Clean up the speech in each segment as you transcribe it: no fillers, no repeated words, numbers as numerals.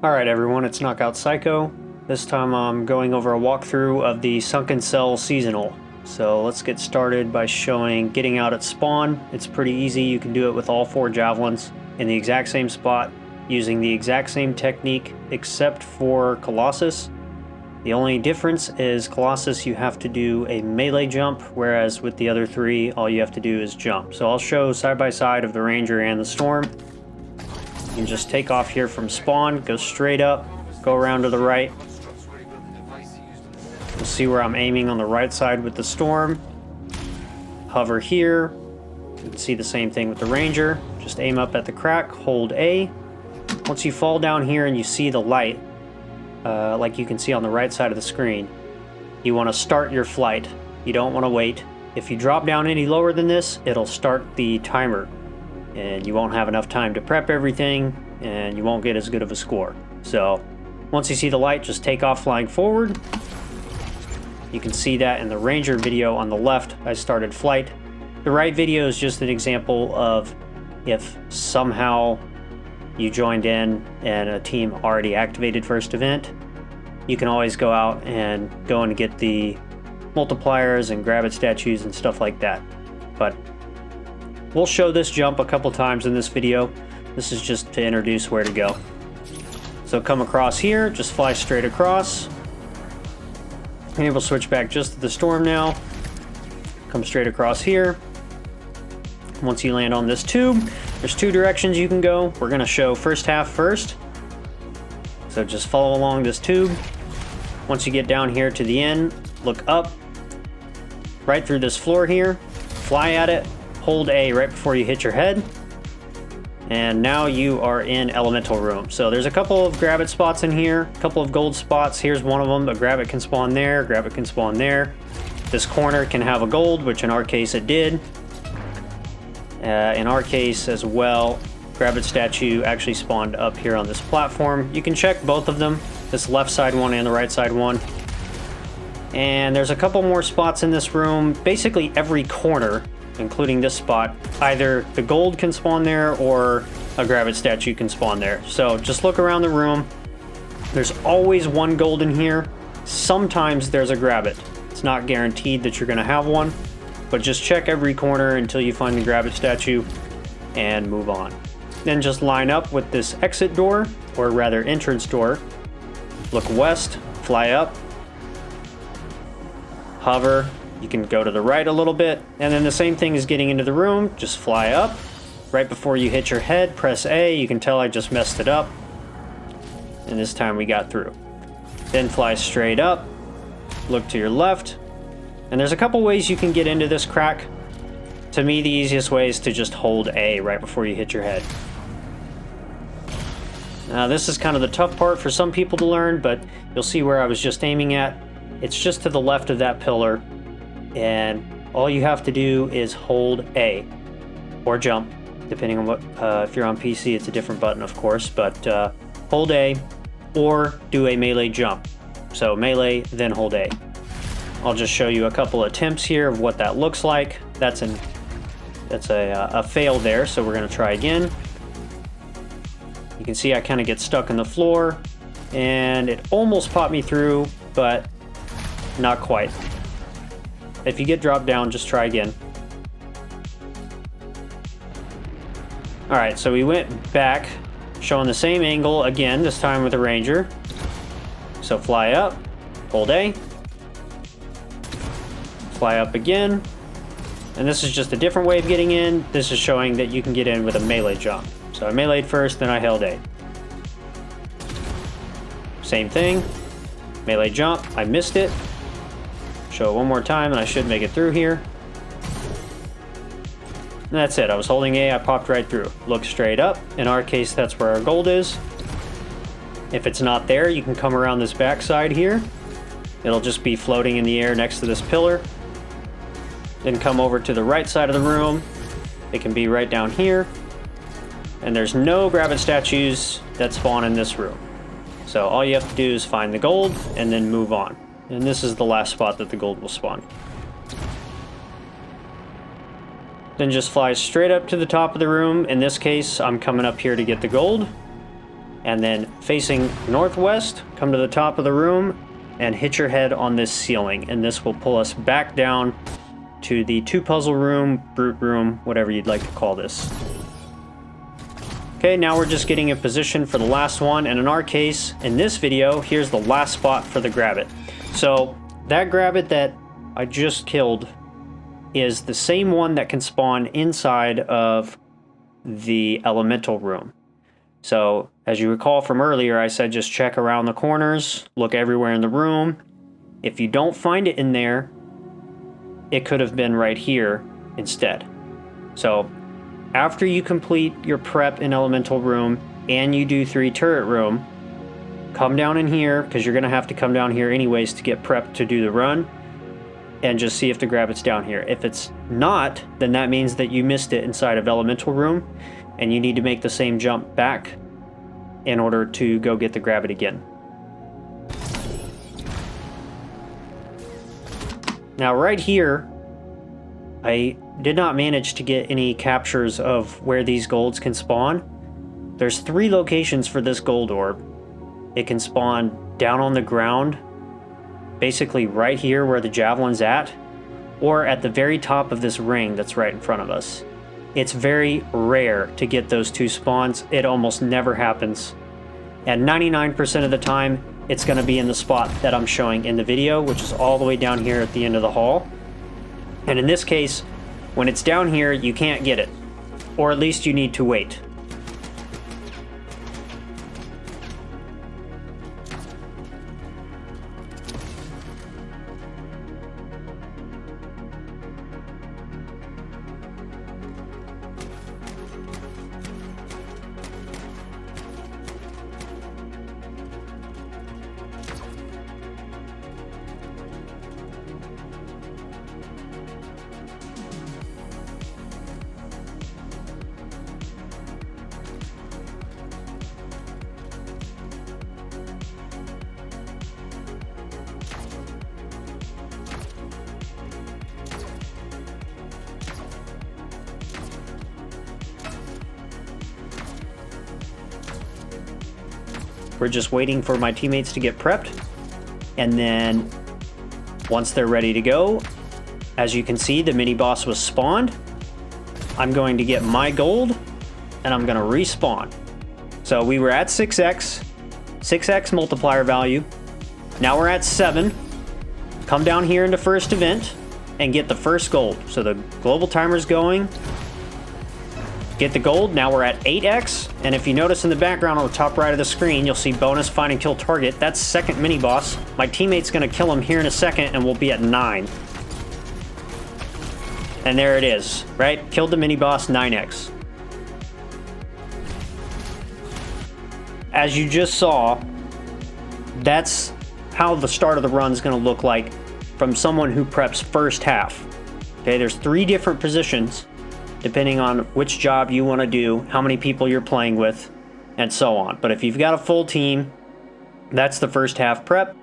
Alright everyone, it's Knockout Psycho. This time I'm going over a walkthrough of the Sunken Cell Seasonal. So let's get started by showing getting out at spawn. It's pretty easy, you can do it with all 4 javelins in the exact same spot, using the exact same technique except for Colossus. The only difference is Colossus you have to do a melee jump, whereas with the other 3 all you have to do is jump. So I'll show side by side of the Ranger and the Storm. You can just take off here from spawn, go straight up, go around to the right. You'll see where I'm aiming on the right side with the Storm. Hover here. You can see the same thing with the Ranger. Just aim up at the crack, hold A. Once you fall down here and you see the light, like you can see on the right side of the screen, you want to start your flight. You don't want to wait. If you drop down any lower than this, it'll start the timer, and you won't have enough time to prep everything, and you won't get as good of a score. So once you see the light, just take off flying forward. You can see that in the Ranger video on the left, I started flight. The right video is just an example of if somehow you joined in and a team already activated first event, you can always go out and go and get the multipliers and Grabbit statues and stuff like that. But we'll show this jump a couple times in this video. This is just to introduce where to go. So come across here, just fly straight across. And we'll switch back just to the Storm now. Come straight across here. Once you land on this tube, there's 2 directions you can go. We're gonna show first half first. So just follow along this tube. Once you get down here to the end, look up, right through this floor here, fly at it, hold A right before you hit your head, and now you are in Elemental Room. So there's a couple of Grabbit spots in here, a couple of gold spots. Here's one of them. A Grabbit can spawn there, Grabbit can spawn there. This corner can have a gold, which in our case it did. In our case as well, Grabbit statue actually spawned up here on this platform. You can check both of them, this left side one and the right side one. And there's a couple more spots in this room. Basically every corner, including this spot, either the gold can spawn there or a Grabbit statue can spawn there. So just look around the room. There's always one gold in here. Sometimes there's a Grabbit. It's not guaranteed that you're gonna have one, but just check every corner until you find the Grabbit statue and move on. Then just line up with this exit door, or rather entrance door. Look west, fly up, hover. You can go to the right a little bit, and then the same thing as getting into the room. Just fly up. Right before you hit your head, press A. You can tell I just messed it up, and this time we got through. Then fly straight up, look to your left, and there's a couple ways you can get into this crack. To me, the easiest way is to just hold A right before you hit your head. Now this is kind of the tough part for some people to learn, but you'll see where I was just aiming at. It's just to the left of that pillar, and all you have to do is hold A or jump, depending on what, if you're on PC it's a different button of course, but hold A or do a melee jump. So melee, then hold A. I'll just show you a couple attempts here of what that looks like. That's a fail there, so we're gonna try again. You can see I kind of get stuck in the floor, and it almost popped me through, but not quite. If you get dropped down, just try again. Alright, so we went back, showing the same angle again, this time with the Ranger. So fly up, hold A, fly up again, and this is just a different way of getting in. This is showing that you can get in with a melee jump. So I meleeed first, then I held A. Same thing, melee jump, I missed it. Show it one more time and I should make it through here. And that's it, I was holding A, I popped right through. Look straight up, in our case that's where our gold is. If it's not there, you can come around this back side here. It'll just be floating in the air next to this pillar. Then come over to the right side of the room. It can be right down here. And there's no Grabbit statues that spawn in this room. So all you have to do is find the gold and then move on. And this is the last spot that the gold will spawn. Then just fly straight up to the top of the room. In this case, I'm coming up here to get the gold. and then facing northwest, come to the top of the room and hit your head on this ceiling, and this will pull us back down to the 2 puzzle room, brute room, whatever you'd like to call this. Okay, now we're just getting in position for the last one, and in our case, in this video, here's the last spot for the Grabbit. So that Grabbit that I just killed is the same one that can spawn inside of the elemental room. So as you recall from earlier, I said just check around the corners, look everywhere in the room. If you don't find it in there, it could have been right here instead. So after you complete your prep in elemental room and you do 3 turret room, come down in here, because you're going to have to come down here anyways to get prepped to do the run, and just see if the Grabbit's down here. If it's not, then that means that you missed it inside of elemental room, and you need to make the same jump back in order to go get the Grabbit again. Now right here, I did not manage to get any captures of where these golds can spawn. There's 3 locations for this gold orb. It can spawn down on the ground, basically right here where the javelin's at, or at the very top of this ring that's right in front of us. It's very rare to get those 2 spawns. It almost never happens. And 99% of the time, it's going to be in the spot that I'm showing in the video, which is all the way down here at the end of the hall. And in this case, when it's down here, you can't get it. Or at least you need to wait. We're just waiting for my teammates to get prepped, and then once they're ready to go, as you can see, the mini boss was spawned. I'm going to get my gold, and I'm going to respawn. So we were at 6x multiplier value. Now we're at 7. Come down here into first event and get the first gold. So the global timer's going. Get the gold. Now we're at 8x, and if you notice in the background on the top right of the screen, you'll see bonus find and kill target. That's second mini boss. My teammate's gonna kill him here in a second, and we'll be at 9. And there it is, right? Killed the mini boss, 9x. As you just saw, that's how the start of the run is gonna look like from someone who preps first half. Okay, there's 3 different positions, depending on which job you want to do, how many people you're playing with, and so on. But if you've got a full team, that's the first half prep.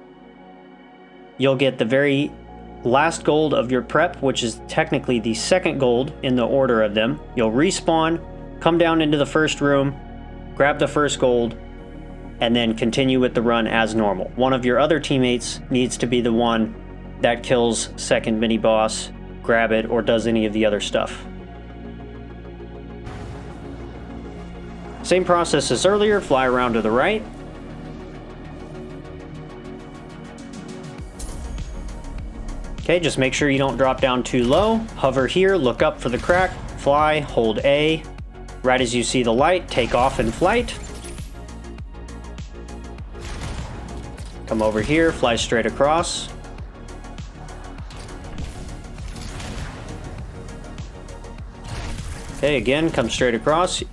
You'll get the very last gold of your prep, which is technically the second gold in the order of them. You'll respawn, come down into the first room, grab the first gold, and then continue with the run as normal. One of your other teammates needs to be the one that kills second mini boss, grab it, or does any of the other stuff. Same process as earlier, fly around to the right. Okay, just make sure you don't drop down too low. Hover here, look up for the crack, fly, hold A. Right as you see the light, take off in flight. Come over here, fly straight across. Okay, again, come straight across.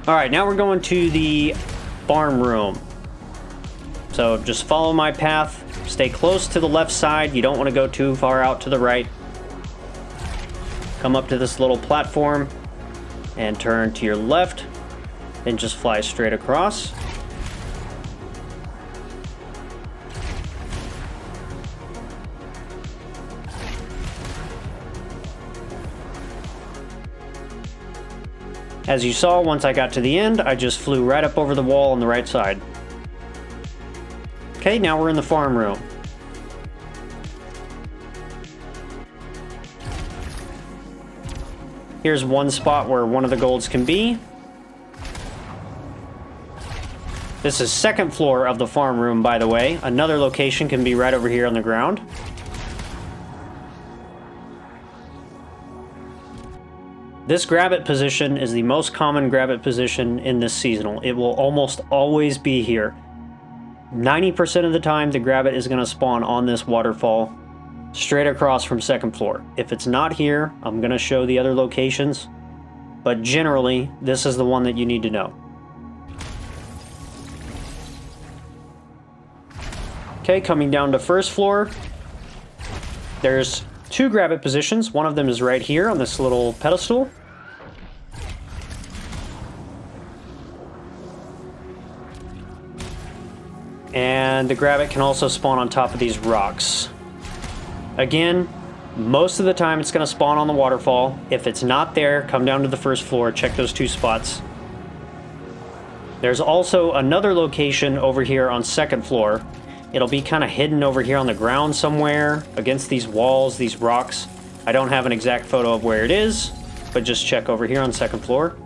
All right, now we're going to the farm room. So just follow my path, stay close to the left side. You don't want to go too far out to the right. Come up to this little platform and turn to your left, then just fly straight across. As you saw, once I got to the end, I just flew right up over the wall on the right side. Okay, now we're in the farm room. Here's one spot where one of the golds can be. This is second floor of the farm room, by the way. Another location can be right over here on the ground. This Grabbit position is the most common Grabbit position in this seasonal. It will almost always be here. 90% of the time, the Grabbit is going to spawn on this waterfall, straight across from second floor. If it's not here, I'm going to show the other locations, but generally, this is the one that you need to know. Okay, coming down to first floor, there's two Grabbit positions. One of them is right here on this little pedestal. And the Grabbit can also spawn on top of these rocks. Again, most of the time it's going to spawn on the waterfall. If it's not there, come down to the first floor, check those two spots. There's also another location over here on second floor. It'll be kind of hidden over here on the ground somewhere against these walls, these rocks. I don't have an exact photo of where it is, but just check over here on second floor.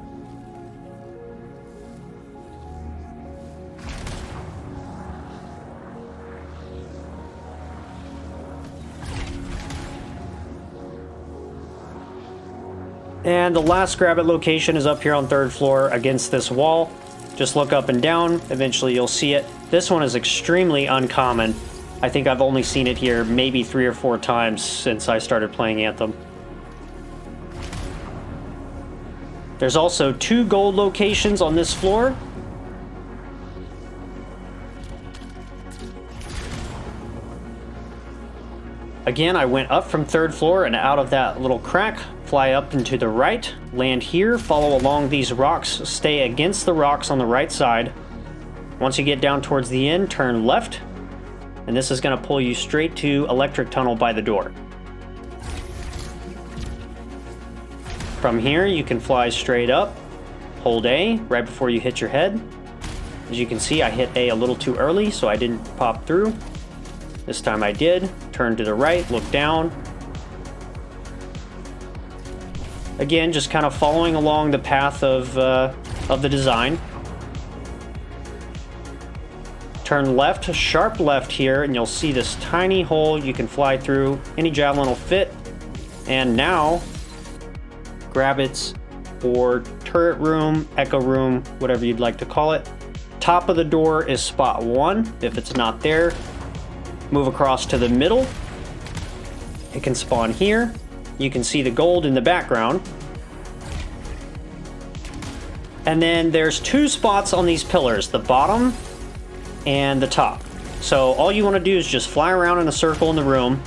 And the last Grabbit location is up here on third floor against this wall. Just look up and down, eventually you'll see it. This one is extremely uncommon. I think I've only seen it here maybe 3 or 4 times since I started playing Anthem. There's also 2 gold locations on this floor. Again, I went up from third floor and out of that little crack, fly up and to the right, land here, follow along these rocks, stay against the rocks on the right side. Once you get down towards the end, turn left, and this is going to pull you straight to electric tunnel by the door. From here, you can fly straight up, hold A right before you hit your head. As you can see, I hit A a little too early, so I didn't pop through. This time I did. Turn to the right, look down. Again, just kind of following along the path of the design. Turn left, sharp left here, and you'll see this tiny hole you can fly through. Any javelin will fit. And now, Grabbits or turret room, echo room, whatever you'd like to call it. Top of the door is spot 1. If it's not there, move across to the middle. It can spawn here. You can see the gold in the background. And then there's 2 spots on these pillars, the bottom and the top. So all you want to do is just fly around in a circle in the room.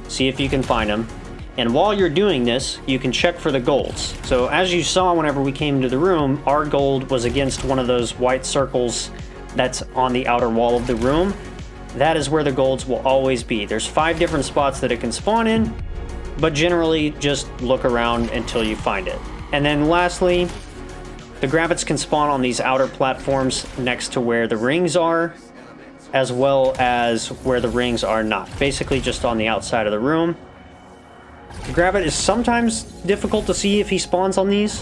See if you can find them. And while you're doing this, you can check for the golds. So as you saw whenever we came into the room, our gold was against one of those white circles that's on the outer wall of the room. That is where the golds will always be. There's 5 different spots that it can spawn in, but generally just look around until you find it. And then lastly, the Grabbits can spawn on these outer platforms next to where the rings are, as well as where the rings are not. Basically just on the outside of the room. The Grabbit is sometimes difficult to see if he spawns on these.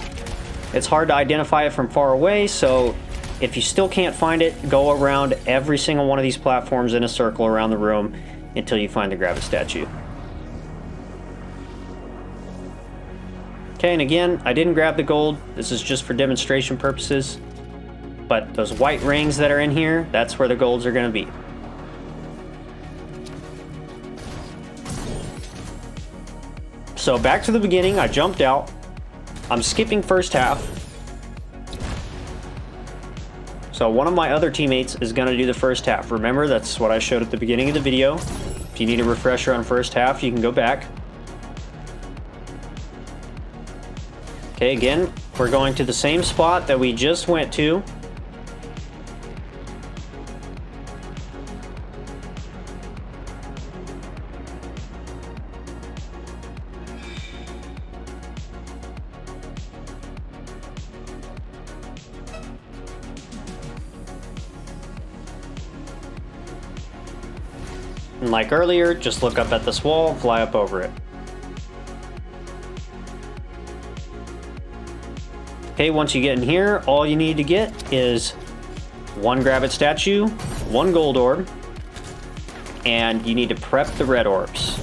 It's hard to identify it from far away, so if you still can't find it, go around every single one of these platforms in a circle around the room until you find the Grabbit statue. Okay, and again, I didn't grab the gold. This is just for demonstration purposes. But those white rings that are in here, that's where the golds are going to be. So back to the beginning, I jumped out. I'm skipping first half. So one of my other teammates is going to do the first half. Remember, that's what I showed at the beginning of the video. If you need a refresher on first half, you can go back. Okay, again, we're going to the same spot that we just went to. And like earlier, just look up at this wall, fly up over it. Okay, once you get in here, all you need to get is one Grabbit statue, one gold orb, and you need to prep the red orbs.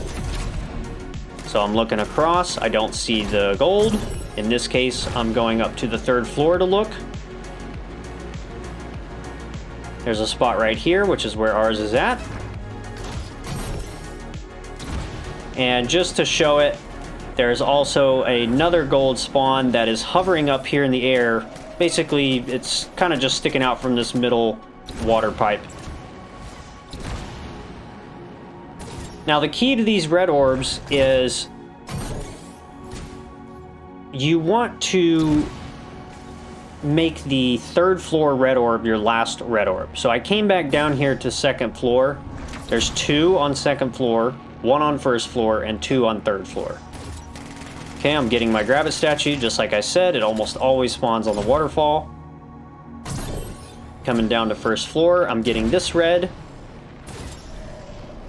So I'm looking across, I don't see the gold. In this case, I'm going up to the 3rd floor to look. There's a spot right here, which is where ours is at. And just to show it, there's also another gold spawn that is hovering up here in the air. Basically, it's kind of just sticking out from this middle water pipe. Now, the key to these red orbs is you want to make the 3rd floor red orb your last red orb. So I came back down here to 2nd floor. There's 2 on 2nd floor, 1 on 1st floor, and 2 on 3rd floor. Okay, I'm getting my Grabbit statue. Just like I said, it almost always spawns on the waterfall. Coming down to 1st floor, I'm getting this red.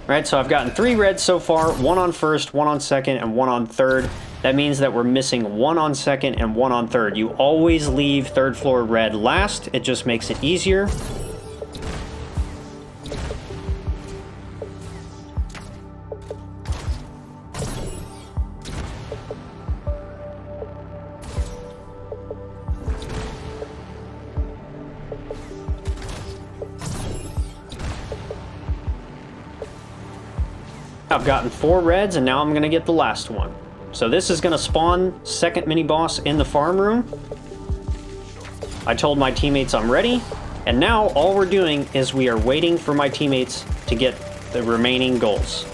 Right, so I've gotten 3 reds so far, 1 on 1st, 1 on 2nd, and 1 on 3rd. That means that we're missing 1 on 2nd and 1 on 3rd. You always leave 3rd floor red last. It just makes it easier. I've gotten 4 reds, and now I'm going to get the last one. So this is going to spawn 2nd mini-boss in the farm room. I told my teammates I'm ready, and now all we're doing is we are waiting for my teammates to get the remaining goals.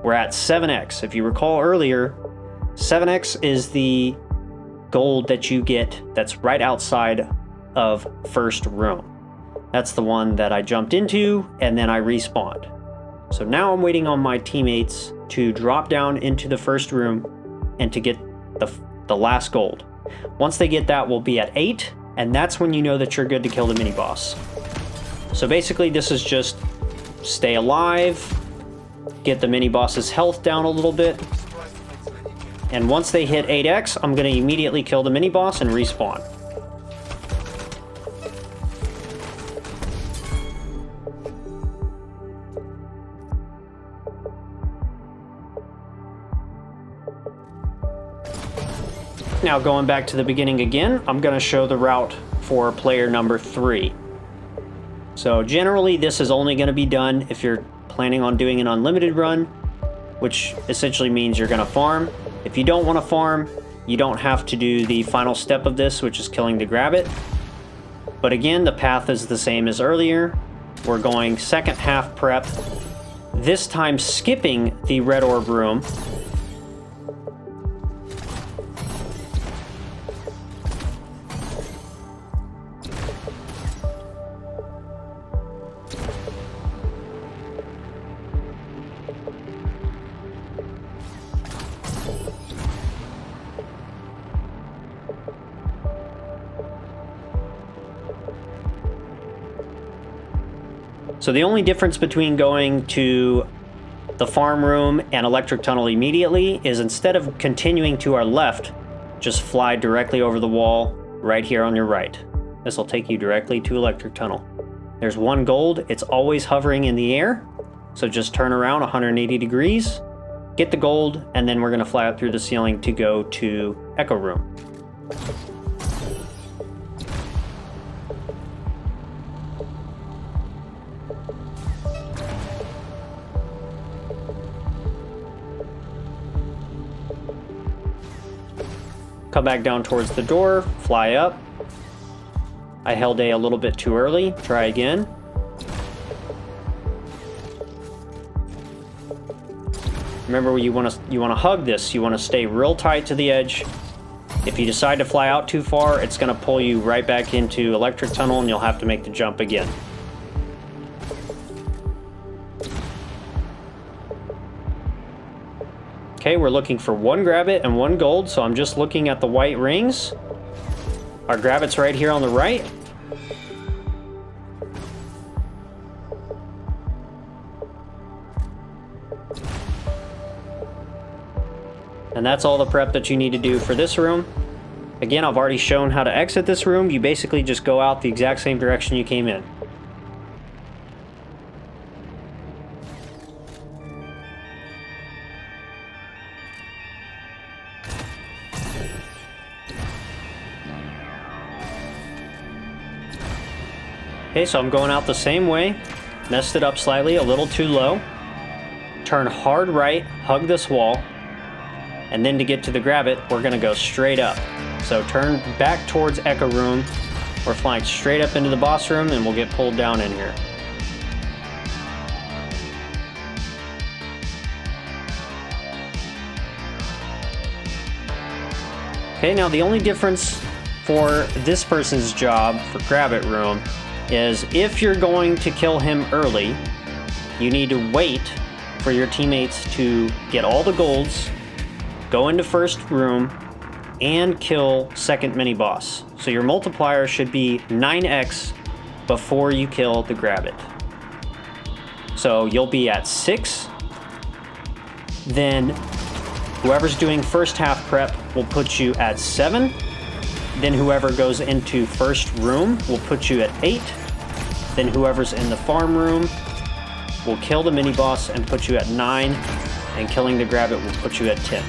We're at 7x. If you recall earlier, 7x is the gold that you get that's right outside of 1st room. That's the one that I jumped into and then I respawned. So now I'm waiting on my teammates to drop down into the 1st room and to get the last gold. Once they get that, we'll be at 8, and that's when you know that you're good to kill the mini boss. So basically this is just stay alive, get the mini boss's health down a little bit, and once they hit 8x, I'm going to immediately kill the mini boss and respawn. Now going back to the beginning again, I'm going to show the route for player number 3. So generally this is only going to be done if you're planning on doing an unlimited run, which essentially means you're going to farm. If you don't want to farm, you don't have to do the final step of this, which is killing the Grabbit. But again, the path is the same as earlier. We're going 2nd half prep, this time skipping the red orb room. So the only difference between going to the farm room and electric tunnel immediately is instead of continuing to our left, just fly directly over the wall right here on your right. This will take you directly to electric tunnel. There's 1 gold. It's always hovering in the air. So just turn around 180 degrees, get the gold, and then we're going to fly up through the ceiling to go to Echo Room. Come back down towards the door, fly up. I held A little bit too early. Try again. Remember, you want to hug this. You want to stay real tight to the edge. If you decide to fly out too far, it's going to pull you right back into electric tunnel, and you'll have to make the jump again. Okay, Okay, we're looking for 1 Grabbit and 1 gold, so I'm just looking at the white rings. Our Grabbit's right here on the right. And that's all the prep that you need to do for this room. Again, I've already shown how to exit this room. You basically just go out the exact same direction you came in. Okay, so I'm going out the same way. Messed it up slightly, a little too low. Turn hard right, hug this wall. And then to get to the Grabbit, we're gonna go straight up. So turn back towards Echo Room. We're flying straight up into the boss room and we'll get pulled down in here. Okay, now the only difference for this person's job for Grabbit Room is if you're going to kill him early, you need to wait for your teammates to get all the golds, go into first room, and kill second mini-boss. So your multiplier should be 9x before you kill the Grabbit. So you'll be at 6, then whoever's doing first half prep will put you at 7, then whoever goes into first room will put you at 8, then whoever's in the farm room will kill the mini-boss and put you at 9, and killing the Grabbit will put you at 10.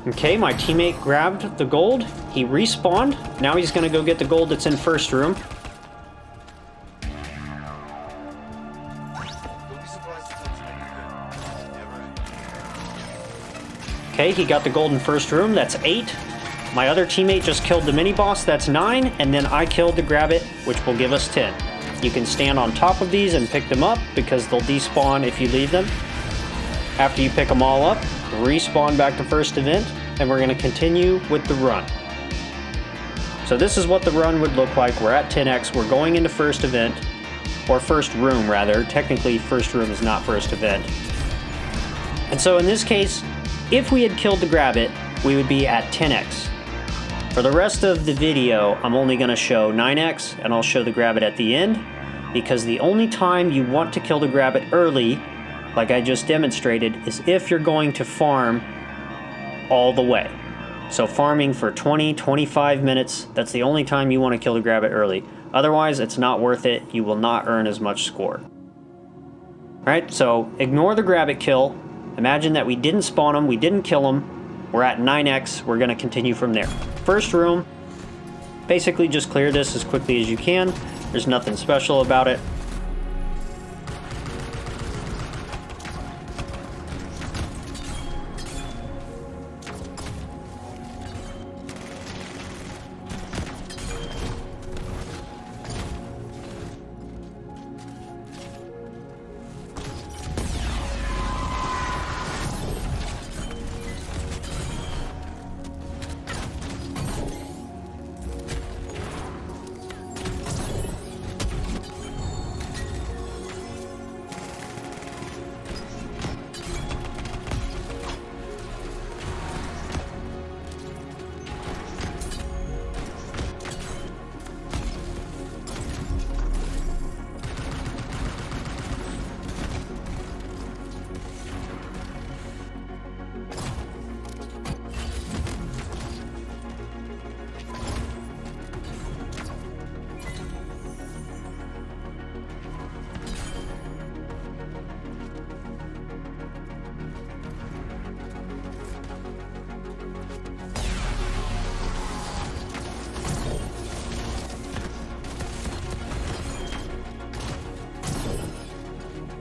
Okay, my teammate grabbed the gold. He respawned. Now he's gonna go get the gold that's in first room. Okay, he got the gold in first room. That's 8. My other teammate just killed the mini-boss. That's 9. And then I killed the Grabbit, which will give us 10. You can stand on top of these and pick them up because they'll despawn if you leave them. After you pick them all up, respawn back to first event, and we're going to continue with the run. So this is what the run would look like. We're at 10x, we're going into first event, or first room rather. Technically first room is not first event. And so in this case, if we had killed the Grabbit, we would be at 10x. For the rest of the video, I'm only going to show 9x, and I'll show the Grabbit at the end, because the only time you want to kill the Grabbit early, like I just demonstrated, is if you're going to farm all the way. So farming for 20-25 minutes, that's the only time you want to kill the Grabbit early. Otherwise, it's not worth it. You will not earn as much score. Alright, so ignore the Grabbit kill. Imagine that we didn't spawn him, we didn't kill him. We're at 9x, we're going to continue from there. First room, basically just clear this as quickly as you can. There's nothing special about it.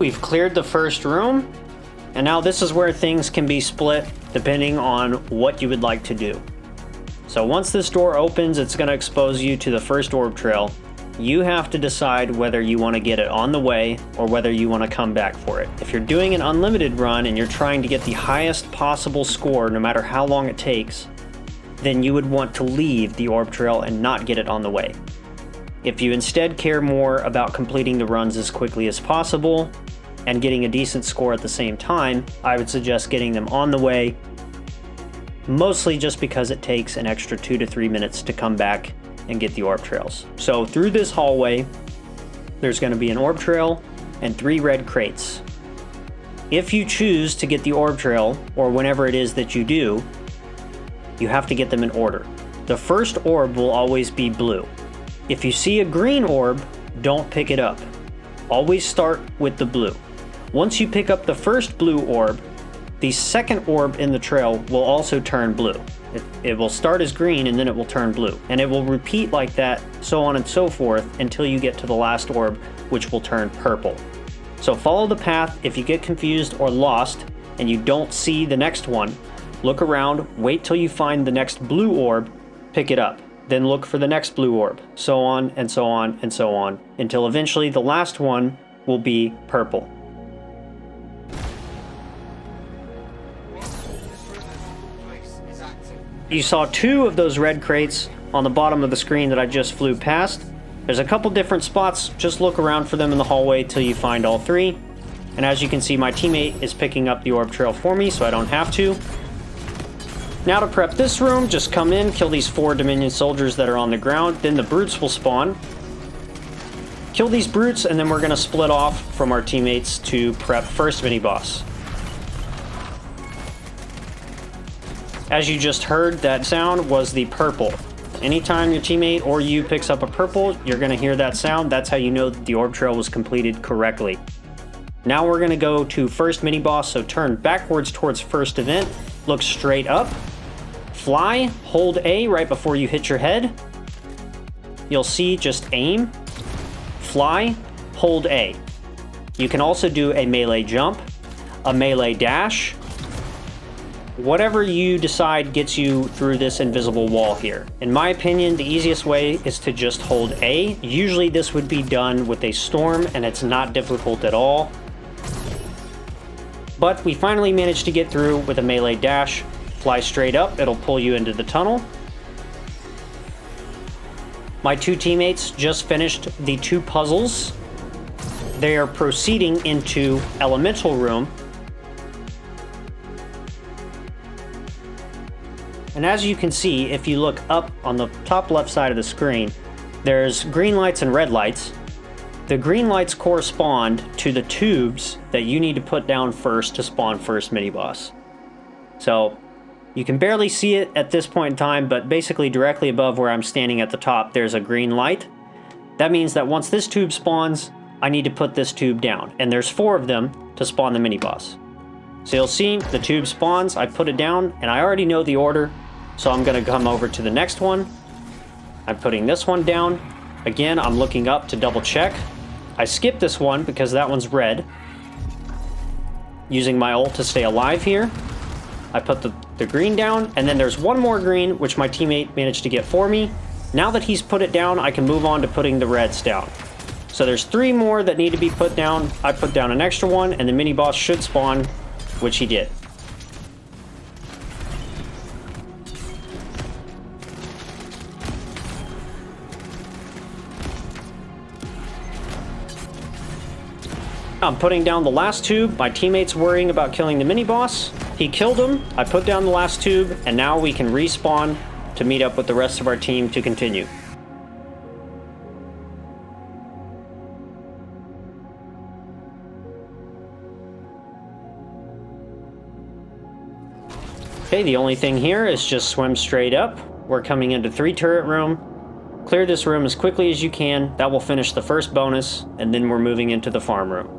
We've cleared the first room, and now this is where things can be split depending on what you would like to do. So once this door opens, it's going to expose you to the first orb trail. You have to decide whether you want to get it on the way or whether you want to come back for it. If you're doing an unlimited run and you're trying to get the highest possible score no matter how long it takes, then you would want to leave the orb trail and not get it on the way. If you instead care more about completing the runs as quickly as possible and getting a decent score at the same time, I would suggest getting them on the way, mostly just because it takes an extra 2 to 3 minutes to come back and get the orb trails. So through this hallway, there's going to be an orb trail and 3 red crates. If you choose to get the orb trail, or whenever it is that you do, you have to get them in order. The first orb will always be blue. If you see a green orb, don't pick it up. Always start with the blue. Once you pick up the first blue orb, the second orb in the trail will also turn blue. It will start as green and then it will turn blue. And it will repeat like that, so on and so forth, until you get to the last orb, which will turn purple. So follow the path. If you get confused or lost and you don't see the next one, look around, wait till you find the next blue orb, pick it up. Then look for the next blue orb, so on and so on and so on, until eventually the last one will be purple. You saw 2 of those red crates on the bottom of the screen that I just flew past. There's a couple different spots, just look around for them in the hallway till you find all 3. And as you can see, my teammate is picking up the orb trail for me, so I don't have to. Now to prep this room, just come in, kill these 4 Dominion soldiers that are on the ground, then the brutes will spawn. Kill these brutes, and then we're going to split off from our teammates to prep first mini-boss. As you just heard, that sound was the purple. Anytime your teammate or you picks up a purple, you're going to hear that sound. That's how you know that the orb trail was completed correctly. Now we're going to go to first mini-boss, so turn backwards towards first event, look straight up, fly, hold A right before you hit your head. You'll see just aim, fly, hold A. You can also do a melee jump, a melee dash. Whatever you decide gets you through this invisible wall here. In my opinion, the easiest way is to just hold A. Usually this would be done with a storm and it's not difficult at all. But we finally managed to get through with a melee dash. Fly straight up, it'll pull you into the tunnel. My 2 teammates just finished the 2 puzzles. They are proceeding into Elemental Room. And as you can see, if you look up on the top left side of the screen, there's green lights and red lights. The green lights correspond to the tubes that you need to put down first to spawn first mini-boss. So you can barely see it at this point in time, but basically directly above where I'm standing at the top, there's a green light. That means that once this tube spawns, I need to put this tube down. And there's 4 of them to spawn the mini-boss. So you'll see the tube spawns, I put it down, and I already know the order. So I'm going to come over to the next one. I'm putting this one down. Again, I'm looking up to double check. I skipped this one because that one's red. Using my ult to stay alive here. I put the green down, and then there's one more green, which my teammate managed to get for me. Now that he's put it down, I can move on to putting the reds down. So there's 3 more that need to be put down. I put down an extra one, and the mini-boss should spawn, which he did. I'm putting down the last tube. My teammate's worrying about killing the mini-boss. He killed him. I put down the last tube, and now we can respawn to meet up with the rest of our team to continue. Okay, the only thing here is just swim straight up. We're coming into 3 turret room. Clear this room as quickly as you can. That will finish the first bonus, and then we're moving into the farm room.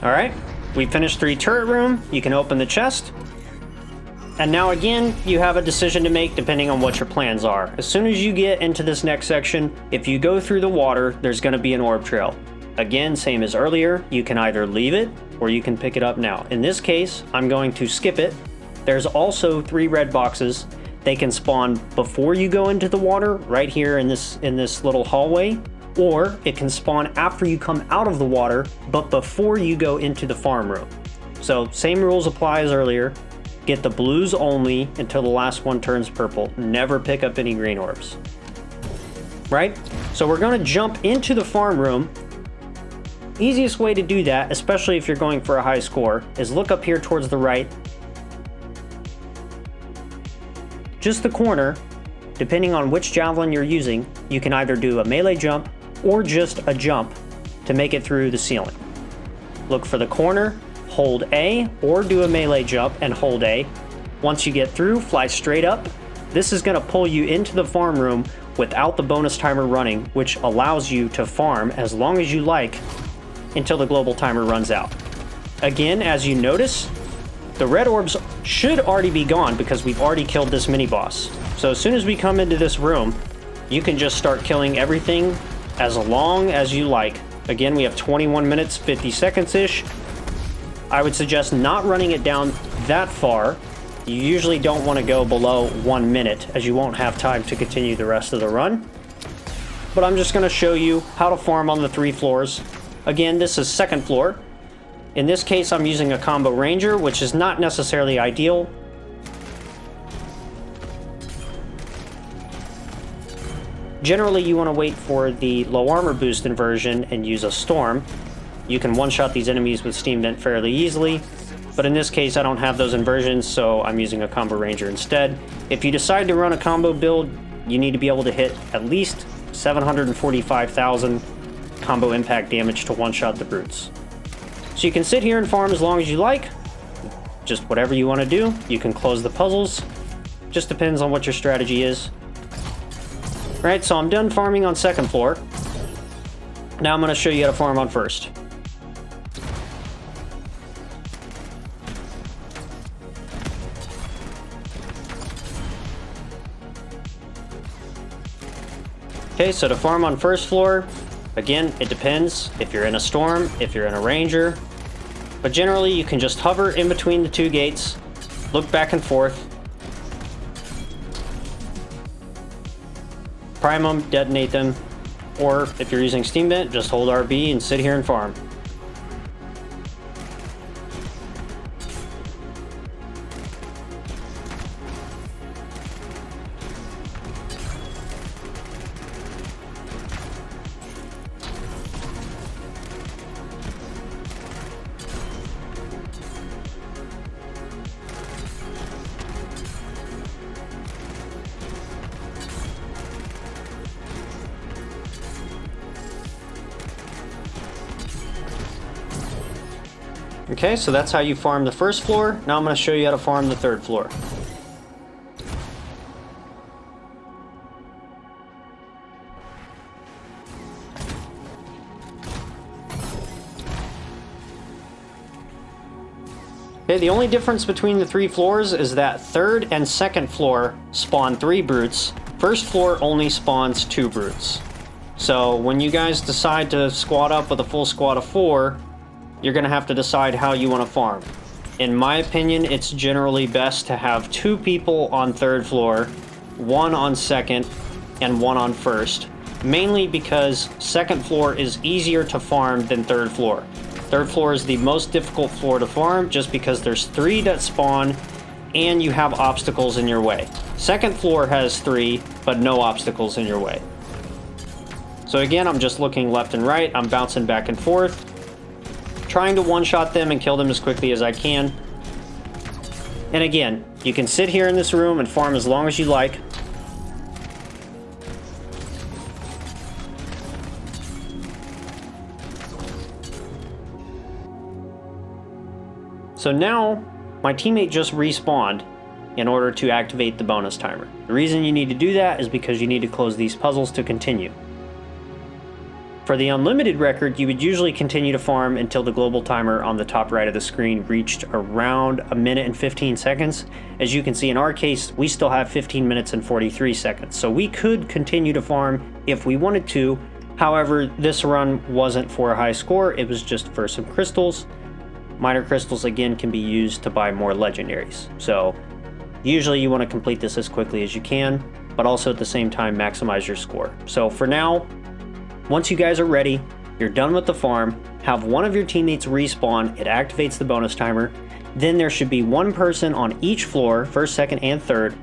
Alright, we finished 3 turret room. You can open the chest. And now again, you have a decision to make depending on what your plans are. As soon as you get into this next section, if you go through the water, there's going to be an orb trail. Again, same as earlier, you can either leave it or you can pick it up now. In this case, I'm going to skip it. There's also 3 red boxes. They can spawn before you go into the water, right here in this little hallway, or it can spawn after you come out of the water, but before you go into the farm room. So same rules apply as earlier. Get the blues only until the last one turns purple. Never pick up any green orbs. Right? So we're going to jump into the farm room. Easiest way to do that, especially if you're going for a high score, is look up here towards the right. Just the corner, depending on which javelin you're using, you can either do a melee jump or just a jump to make it through the ceiling. Look for the corner, hold A, or do a melee jump and hold A. Once you get through, fly straight up. This is going to pull you into the farm room without the bonus timer running, which allows you to farm as long as you like until the global timer runs out. Again, as you notice, the red orbs should already be gone because we've already killed this mini boss. So as soon as we come into this room, you can just start killing everything as long as you like. Again, we have 21 minutes, 50 seconds-ish. I would suggest not running it down that far. You usually don't want to go below 1 minute, as you won't have time to continue the rest of the run. But I'm just going to show you how to farm on the 3 floors. Again, this is 2nd floor. In this case, I'm using a combo ranger, which is not necessarily ideal. Generally, you want to wait for the low armor boost inversion and use a storm. You can one-shot these enemies with Steam Vent fairly easily, but in this case I don't have those inversions, so I'm using a combo ranger instead. If you decide to run a combo build, you need to be able to hit at least 745,000 combo impact damage to one-shot the brutes. So you can sit here and farm as long as you like, just whatever you want to do. You can close the puzzles, just depends on what your strategy is. Right, so I'm done farming on 2nd floor. Now I'm going to show you how to farm on 1st. Okay, so to farm on 1st floor, again, it depends if you're in a storm, if you're in a ranger, but generally you can just hover in between the 2 gates, look back and forth, prime them, detonate them, or if you're using Steam Vent, just hold RB and sit here and farm. Okay, so that's how you farm the 1st floor. Now I'm going to show you how to farm the 3rd floor. Okay, the only difference between the 3 floors is that 3rd and 2nd floor spawn 3 brutes. 1st floor only spawns 2 brutes. So when you guys decide to squad up with a full squad of 4, you're going to have to decide how you want to farm. In my opinion, it's generally best to have 2 people on 3rd floor, 1 on 2nd, and 1 on 1st. Mainly because 2nd floor is easier to farm than 3rd floor. 3rd floor is the most difficult floor to farm just because there's 3 that spawn and you have obstacles in your way. 2nd floor has 3, but no obstacles in your way. So again, I'm just looking left and right, I'm bouncing back and forth, trying to one-shot them and kill them as quickly as I can. And again, you can sit here in this room and farm as long as you like. So now, my teammate just respawned in order to activate the bonus timer. The reason you need to do that is because you need to close these puzzles to continue. For the unlimited record, you would usually continue to farm until the global timer on the top right of the screen reached around 1 minute and 15 seconds. As you can see in our case, we still have 15 minutes and 43 seconds. So we could continue to farm if we wanted to. However, this run wasn't for a high score, it was just for some crystals. Minor crystals, again, can be used to buy more legendaries. So usually you want to complete this as quickly as you can, but also at the same time maximize your score. So for now, once you guys are ready, you're done with the farm, have one of your teammates respawn, it activates the bonus timer. Then there should be one person on each floor, first, second, and third.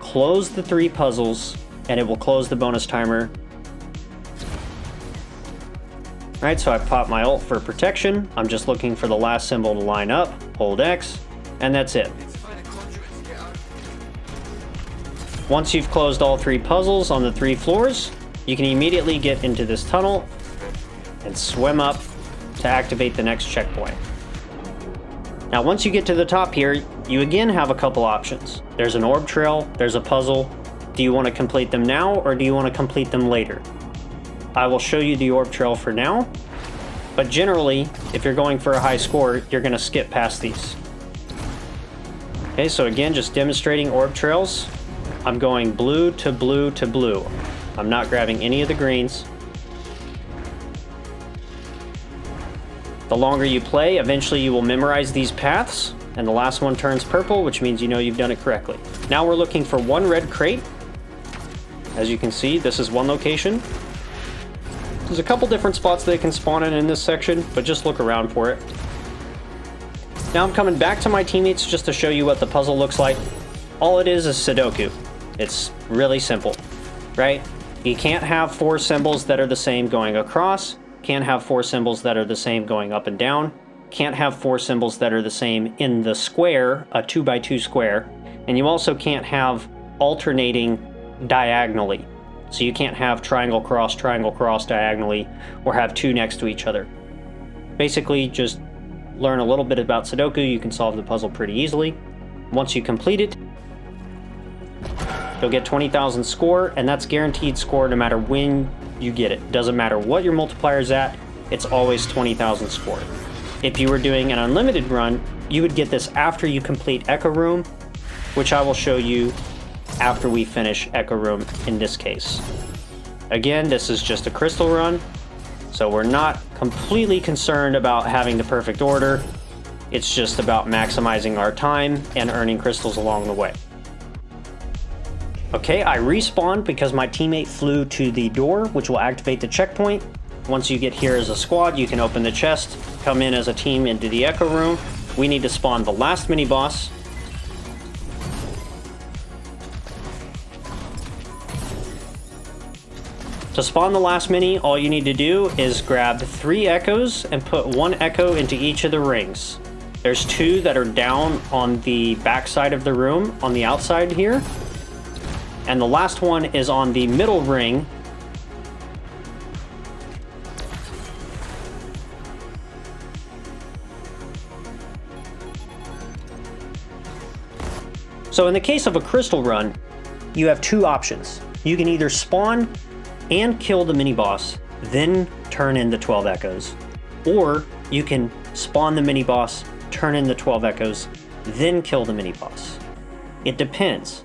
Close the 3 puzzles, and it will close the bonus timer. Alright, so I popped my ult for protection. I'm just looking for the last symbol to line up, hold X, and that's it. Once you've closed all 3 puzzles on the 3 floors, you can immediately get into this tunnel and swim up to activate the next checkpoint. Now, once you get to the top here, you again have a couple options. There's an orb trail, there's a puzzle. Do you want to complete them now, or do you want to complete them later? I will show you the orb trail for now, but generally, if you're going for a high score, you're going to skip past these. Okay, so again, just demonstrating orb trails. I'm going blue to blue to blue. I'm not grabbing any of the greens. The longer you play, eventually you will memorize these paths, and the last one turns purple, which means you know you've done it correctly. Now we're looking for 1 red crate. As you can see, this is one location. There's a couple different spots they can spawn in this section, but just look around for it. Now I'm coming back to my teammates just to show you what the puzzle looks like. All it is Sudoku. It's really simple, right? You can't have 4 symbols that are the same going across, can't have 4 symbols that are the same going up and down, can't have 4 symbols that are the same in the square, a 2x2 square, and you also can't have alternating diagonally. So you can't have triangle cross diagonally, or have 2 next to each other. Basically, just learn a little bit about Sudoku, you can solve the puzzle pretty easily. Once you complete it, you'll get 20,000 score, and that's guaranteed score no matter when you get it. Doesn't matter what your multiplyer's at, it's always 20,000 score. If you were doing an unlimited run, you would get this after you complete Echo Room, which I will show you after we finish Echo Room in this case. Again, this is just a crystal run, so we're not completely concerned about having the perfect order. It's just about maximizing our time and earning crystals along the way. Okay, I respawned because my teammate flew to the door, which will activate the checkpoint. Once you get here as a squad, you can open the chest, come in as a team into the Echo Room. We need to spawn the last mini-boss. To spawn the last mini, all you need to do is grab 3 echoes and put 1 echo into each of the rings. There's 2 that are down on the back side of the room, on the outside here. And the last one is on the middle ring. So in the case of a crystal run, you have 2 options. You can either spawn and kill the mini-boss, then turn in the 12 echoes. Or you can spawn the mini-boss, turn in the 12 echoes, then kill the mini-boss. It depends.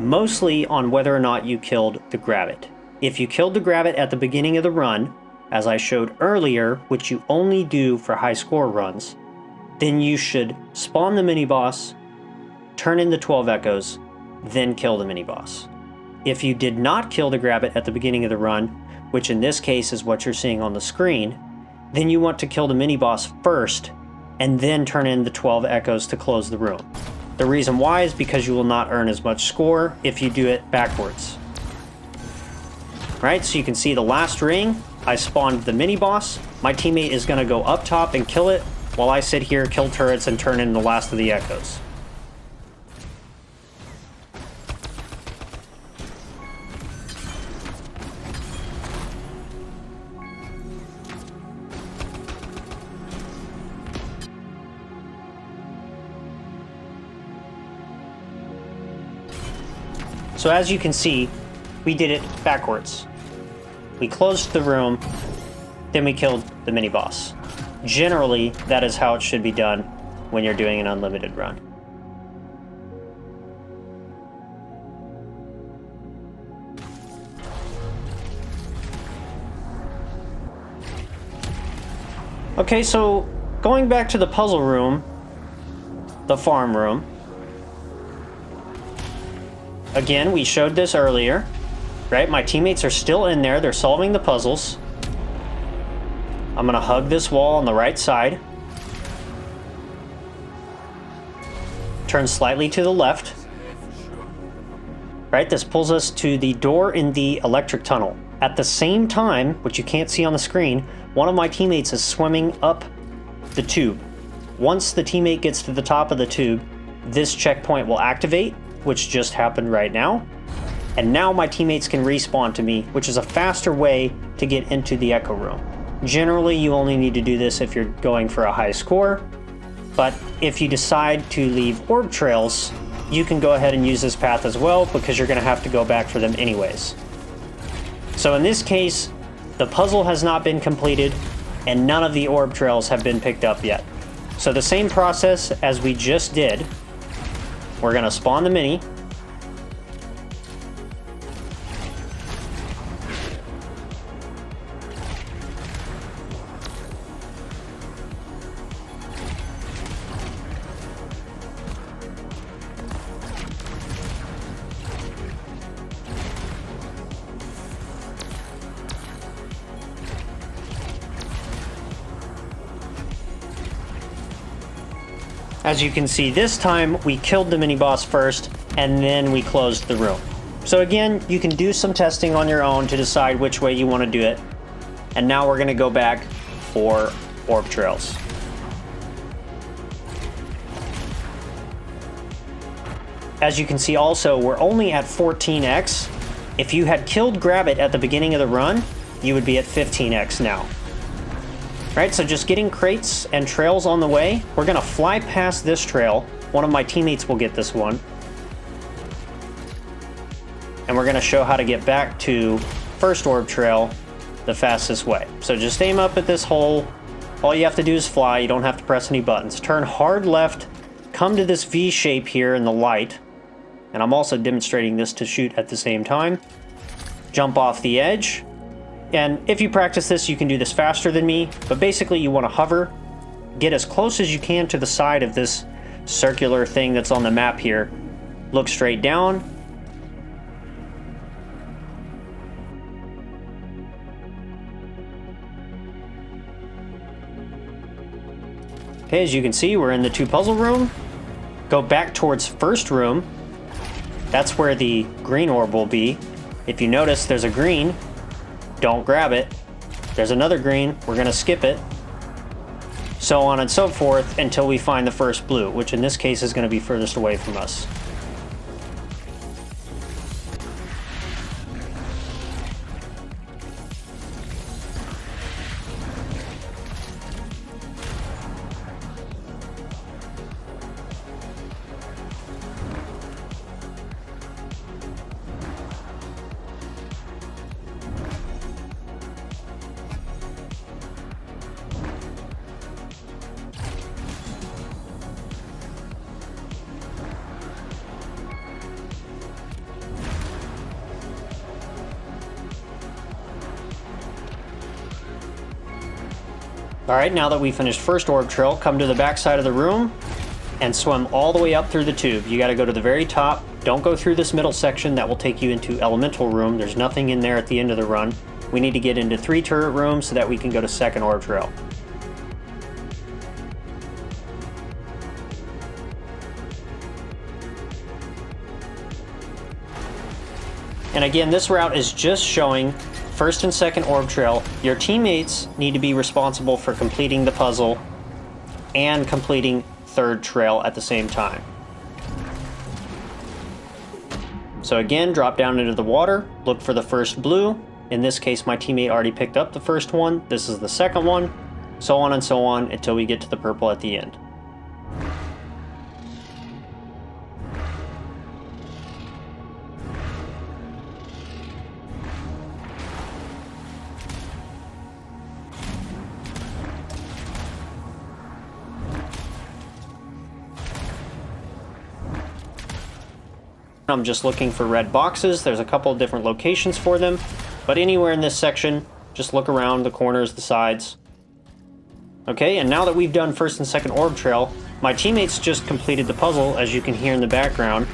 Mostly on whether or not you killed the Grabbit. If you killed the Grabbit at the beginning of the run, as I showed earlier, which you only do for high score runs, then you should spawn the mini-boss, turn in the 12 echoes, then kill the mini-boss. If you did not kill the Grabbit at the beginning of the run, which in this case is what you're seeing on the screen, then you want to kill the mini-boss first, and then turn in the 12 echoes to close the room. The reason why is because you will not earn as much score if you do it backwards. Right, so you can see the last ring, I spawned the mini-boss. My teammate is going to go up top and kill it, while I sit here, kill turrets, and turn in the last of the echoes. So as you can see, we did it backwards. We closed the room, then we killed the mini-boss. Generally, that is how it should be done when you're doing an unlimited run. Okay, so going back to the puzzle room, the farm room. Again, we showed this earlier, right? My teammates are still in there. They're solving the puzzles. I'm gonna hug this wall on the right side. Turn slightly to the left. Right, this pulls us to the door in the electric tunnel. At the same time, which you can't see on the screen, one of my teammates is swimming up the tube. Once the teammate gets to the top of the tube, this checkpoint will activate, which just happened right now. And now my teammates can respawn to me, which is a faster way to get into the Echo Room. Generally, you only need to do this if you're going for a high score, but if you decide to leave orb trails, you can go ahead and use this path as well, because you're going to have to go back for them anyways. So in this case, the puzzle has not been completed, and none of the orb trails have been picked up yet. So the same process as we just did, we're going to spawn the mini. As you can see, this time we killed the mini-boss first, and then we closed the room. So again, you can do some testing on your own to decide which way you want to do it. And now we're going to go back for orb trails. As you can see also, we're only at 14x. If you had killed Grabbit at the beginning of the run, you would be at 15x now. Right, so just getting crates and trails on the way. We're gonna fly past this trail. One of my teammates will get this one. And we're gonna show how to get back to first orb trail the fastest way. So just aim up at this hole. All you have to do is fly. You don't have to press any buttons. Turn hard left, come to this V shape here in the light. And I'm also demonstrating this to shoot at the same time. Jump off the edge. And if you practice this, you can do this faster than me, but basically you want to hover, get as close as you can to the side of this circular thing that's on the map here. Look straight down. Okay, as you can see, we're in the 2 puzzle room. Go back towards first room. That's where the green orb will be. If you notice, there's a green. Don't grab it. There's another green. We're going to skip it. So on and so forth until we find the first blue, which in this case is going to be furthest away from us. Alright, now that we finished first orb trail, come to the back side of the room and swim all the way up through the tube. You gotta go to the very top. Don't go through this middle section. That will take you into elemental room. There's nothing in there at the end of the run. We need to get into 3 turret rooms so that we can go to second orb trail. And again, this route is just showing first and second orb trail. Your teammates need to be responsible for completing the puzzle and completing third trail at the same time. So again, drop down into the water, look for the first blue. In this case, my teammate already picked up the first one. This is the second one, so on and so on until we get to the purple at the end. I'm just looking for red boxes. There's a couple of different locations for them, but anywhere in this section, just look around the corners, the sides. Okay, and now that we've done first and second orb trail, my teammates just completed the puzzle, as you can hear in the background.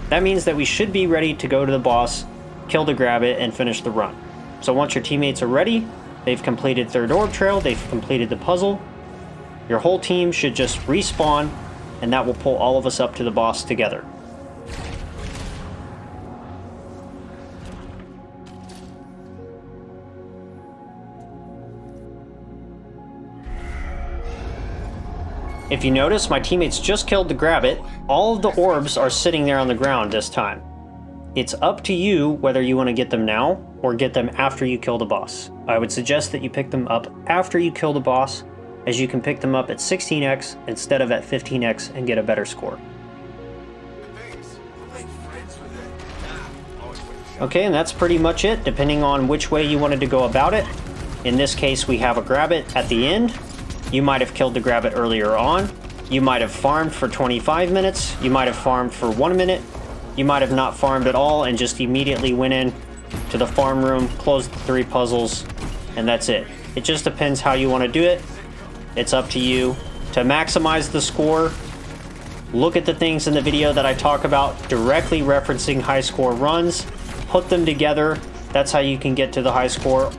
That means that we should be ready to go to the boss, kill the Grabbit, and finish the run. So once your teammates are ready, they've completed third orb trail, they've completed the puzzle, your whole team should just respawn, and that will pull all of us up to the boss together. If you notice, my teammates just killed the Grabbit. All of the orbs are sitting there on the ground this time. It's up to you whether you want to get them now or get them after you kill the boss. I would suggest that you pick them up after you kill the boss, as you can pick them up at 16x instead of at 15x and get a better score. Okay, and that's pretty much it, depending on which way you wanted to go about it. In this case, we have a Grabbit at the end. You might have killed the Grabbit earlier on. You might have farmed for 25 minutes. You might have farmed for 1 minute. You might have not farmed at all and just immediately went in to the farm room, closed the 3 puzzles, and that's it. It just depends how you want to do it. It's up to you. To maximize the score, look at the things in the video that I talk about directly referencing high score runs. Put them together. That's how you can get to the high score.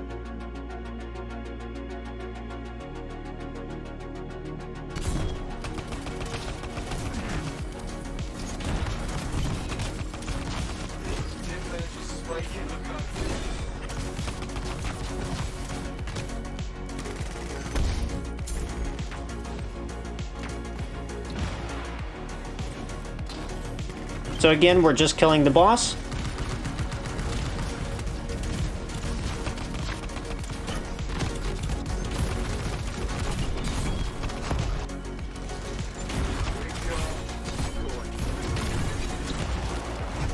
So again, we're just killing the boss.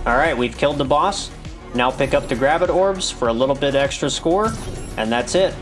Alright, we've killed the boss. Now pick up the Grabbit orbs for a little bit extra score, and that's it.